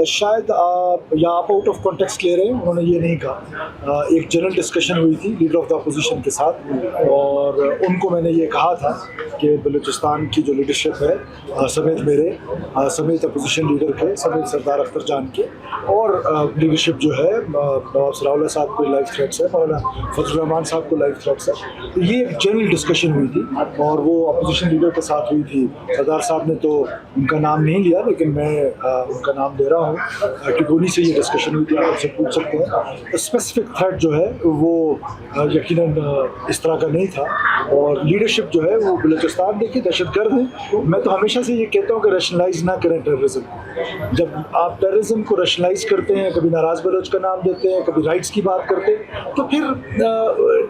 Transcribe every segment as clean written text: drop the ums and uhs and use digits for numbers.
शायद या आप आउट ऑफ कॉन्टेक्स्ट ले रहे हैं, उन्होंने ये नहीं कहा। एक जनरल डिस्कशन हुई थी लीडर ऑफ द अपोजिशन के साथ, और उनको मैंने ये कहा था कि बलूचिस्तान की जो लीडरशिप है समेत मेरे समेत अपोजिशन लीडर के समेत सरदार अख्तर जान के और लीडरशिप जो है नवाब सलाउल्लाह साहब को लाइफ थ्रेट्स है, मौलाना फजल रहमान साहब को लाइफ थ्रेट्स है। तो ये एक जनरल डिस्कशन हुई थी और वो अपोजिशन लीडर के साथ हुई थी। सरदार साहब ने तो उनका नाम नहीं लिया, लेकिन मैं उनका नाम दे रहा हूँ क्योंकि उन्हीं से ये डिस्कशन हुई थी। आप उनसे पूछ सकते हैं। स्पेसिफिक थ्रेट जो है वो यकीनन इस तरह का नहीं था, और लीडरशिप जो है वो बलूचिस्तान देखिए दहशतगर्द है। मैं तो हमेशा से ये कहता हूँ कि रैशनलाइज ना करें टेररिज्म। जब आप टेररिज्म को रैशनलाइज करते हैं, कभी नाराज़ बलोच का नाम देते हैं, कभी राइट्स की बात करते हैं, तो फिर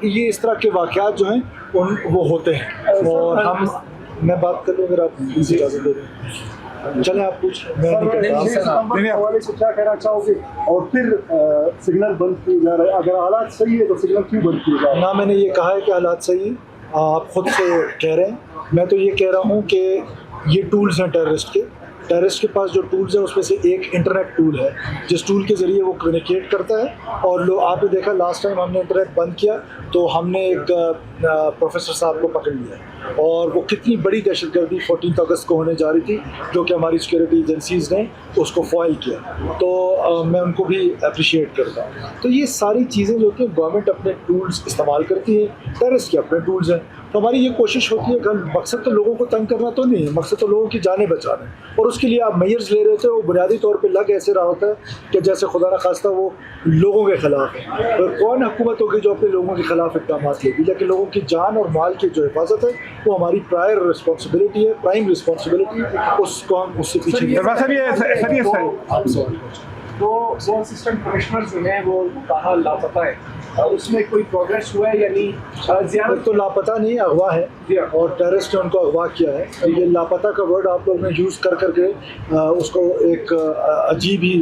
ये इस तरह के वाक़यात जो हैं वो होते हैं। और मैं बात कर लूँ अगर आप इसी इजाज़त दे दें। चलें आप पूछ, मैं हवाले से क्या कहना चाहोगे? और फिर सिग्नल बंद किए जा रहे हैं, अगर हालात सही है तो सिग्नल क्यों बंद किए जा रहे हैं? ना मैंने ये कहा है कि हालात सही है, आप खुद से कह रहे हैं। मैं तो ये कह रहा हूँ कि ये टूल्स हैं टेररिस्ट के पास जो टूल्स हैं उसमें से एक इंटरनेट टूल है, जिस टूल के ज़रिए वो कम्युनिकेट करता है। और आपने देखा लास्ट टाइम हमने इंटरनेट बंद किया तो हमने एक प्रोफेसर साहब को पकड़ लिया, और वो कितनी बड़ी दहशतगर्दी 14 अगस्त को होने जा रही थी, जो कि हमारी सिक्योरिटी एजेंसीज़ ने उसको फॉइल किया। तो मैं उनको भी अप्रिशिएट करता हूँ। तो ये सारी चीज़ें जो कि गवर्नमेंट अपने टूल्स इस्तेमाल करती है, टेररिस्ट के अपने टूल्स हैं। तो हमारी ये कोशिश होती है कि मकसद तो लोगों को तंग करना तो नहीं है, मकसद तो लोगों की जानें बचाना है। और उसके लिए आप मेजर्स ले रहे थे, वो बुनियादी तौर पे लग ऐसे रहा होता है कि जैसे खुदा न खास्ता वो लोगों के ख़िलाफ़ है। तो कौन हुकूमत होगी जो अपने लोगों के ख़िलाफ़ इक़दाम लेगी? लेकिन लोगों की जान और माल की जो हिफाजत है वो हमारी प्रायर रिस्पॉन्सिबिलिटी है, प्राइम रिस्पॉन्सिबिलिटी। उसको हम उससे पीछे वो असिस्टेंट कमिश्नर जो है वो कहा लापता है, उसमें कोई प्रोग्रेस हुआ है या नहीं? ज़ियारत तो लापता नहीं, अगवा है, और टेररिस्ट ने उनको अगवा किया है। तो ये लापता का वर्ड आप लोग ने यूज़ कर करके उसको एक अजीब ही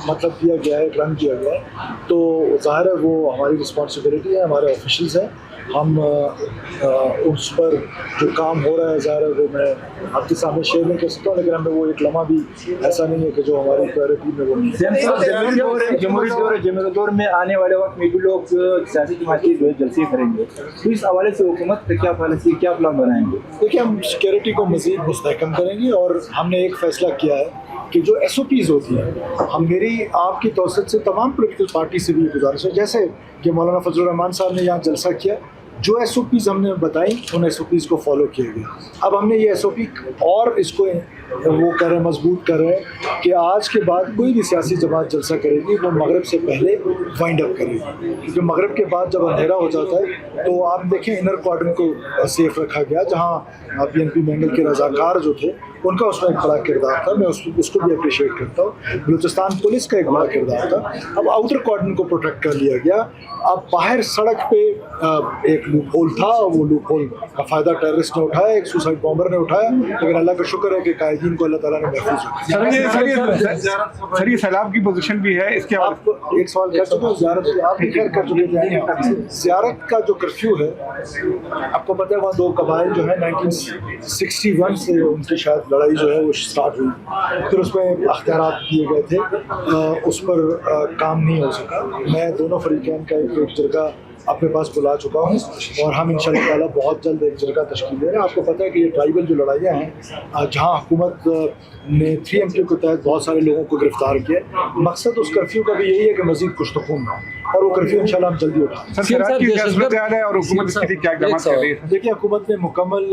मतलब दिया गया है, रंग दिया गया है। तो ज़ाहिर है वो हमारी रिस्पॉन्सिबिलिटी है, हमारे ऑफिशियल्स हैं, हम उस पर जो काम हो रहा है ज़ाहिर है वो मैं आपके सामने शेयर नहीं कर सकता हूँ, लेकिन हमें वो एक लम्हा भी ऐसा नहीं है कि जो हमारी प्रायोरिटी में वो नहीं है। जमहूरी दौर में आने वाले वक्त में भी लोग सियासी जमाती जो है जलसे करेंगे, तो इस हवाले से हुकूमत का क्या पॉलिसी, क्या प्लान बनाएंगे? देखिए, हम सिक्योरिटी को मज़ीद मुस्तहकम करेंगे, और हमने एक फ़ैसला किया है कि जो SOPs होती हैं, हम मेरी आपकी तौसीत से तमाम पॉलिटिकल पार्टी से भी गुजारिश है, जैसे कि मौलाना फजल रहमान साहब ने यहाँ जलसा किया, जो SOPs हमने बताई उन SOPs को फॉलो किया गया। अब हमने ये SOP और इसको वो कर रहे हैं, मजबूत कर रहे हैं कि आज के बाद कोई भी सियासी जमात जलसा करेगी वो मगरब से पहले वाइंड अप करेगी, क्योंकि मगरब के बाद जब अंधेरा हो जाता है तो आप देखें इनर कॉर्डन को सेफ रखा गया, जहाँ PNP मैंगल के रजाकार जो थे उनका उसमें एक बड़ा किरदार था। मैं उसको भी अप्रिशिएट करता हूँ। बलूचिस्तान पुलिस का एक बड़ा किरदार था। अब आउटर कॉर्डन को प्रोटेक्ट कर लिया गया। अब बाहर सड़क पे एक लूप होल था, वो लूप होल का फ़ायदा टेररिस्ट ने उठाया, एक सुसाइड बॉम्बर ने उठाया, लेकिन अल्लाह का शुक्र है कि कायदीन को अल्लाह ताला ने महफूज रखा। सर ये सैलाब की पोजीशन भी है, इसके आपको एक सवाल कर चुके हो, ज़ियारत आप भी खैर कर चुके हैं। ज़ियारत का जो कर्फ्यू है, आपको पता है वहाँ दो कबाइल जो है 1961 से उनकी शायद लड़ाई जो है वो स्टार्ट हुई, फिर उसमें अख्तियारात दिए गए थे, उस पर काम नहीं हो सका। मैं दोनों फरीकैन का एक जरगा अपने पास बुला चुका हूँ, और हम इंशाअल्लाह ताला बहुत जल्द एक जगह तश्कील दे रहे हैं। आपको पता है कि ये ट्राइबल जो लड़ाइयाँ हैं, जहाँ हुकूमत ने 3MK के तहत बहुत सारे लोगों को गिरफ्तार किया, मकसद उस कर्फ्यू का भी यही है कि मज़ीद पुश्तखून हो, और वो कर्फ्यू इंशाअल्लाह हम जल्दी उठाएं। देखिए, हुकूमत ने मुकम्मल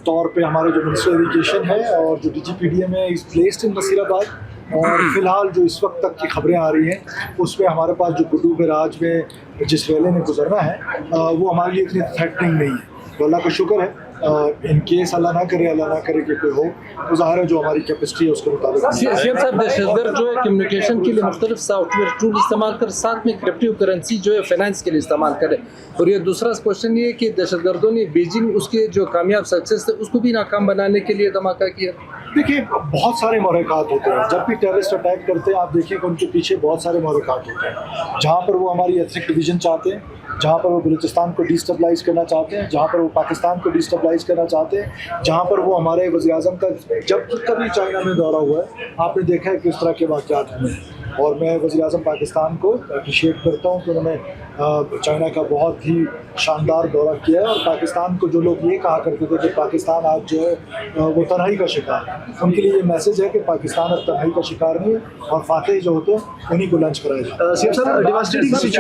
तौर पर हमारे जो मिनिस्टर एजुकेशन है और जो DGPDM है इज़ प्लेस्ड इन नसीराबाद, और फ़िलहाल जो इस वक्त तक की खबरें आ रही हैं उसमें हमारे पास जो गुड्डू बराज में जिस रेले ने गुजरना है वो हमारे लिए इतनी थ्रेटनिंग नहीं है। तो अल्लाह का शुक्र है, इन केस अल्लाह ना करे कि कोई हो, तो ज़ाहिर है जो हमारी कैपेसिटी है उसके मुताबिक। दहशतगर्द जो है कम्युनिकेशन के लिए मुख्तलिफ सॉफ्टवेयर टूल इस्तेमाल कर, साथ में क्रिप्टो करेंसी जो है फाइनेंस के लिए इस्तेमाल करे। और ये दूसरा क्वेश्चन ये है कि दहशतगर्दों ने बीजिंग उसके जो कामयाब सक्सेस थे उसको भी नाकाम बनाने के लिए धमाका किया। देखिए, बहुत सारे महरक़ात होते हैं जब भी टेररिस्ट अटैक करते हैं, आप देखिए कि उनके पीछे बहुत सारे महरक़ात होते हैं, जहाँ पर वो हमारी एथनिक डिवीज़न चाहते हैं, जहाँ पर वो बलूचिस्तान को डिस्टेबलाइज़ करना चाहते हैं, जहाँ पर वो पाकिस्तान को डिस्टेबलाइज़ यूटिलाइज करना चाहते हैं, जहाँ पर वो हमारे वज़ीर आज़म का जब कभी चाइना में दौरा हुआ है आपने देखा है किस तरह के वाक़यात हुए हैं। और मैं वज़ीर आज़म पाकिस्तान को अप्रिशिएट करता हूँ कि उन्होंने चाइना का बहुत ही शानदार दौरा किया है। और पाकिस्तान को जो लोग ये कहा करते थे कि पाकिस्तान आज जो है वो तन्हाई का शिकार है, उनके लिए ये मैसेज है कि पाकिस्तान अब तन्हाई का शिकार नहीं है और फातेह जो होते हैं उन्हीं को लंच कराया जाता है। सीएम साहब, devastating situation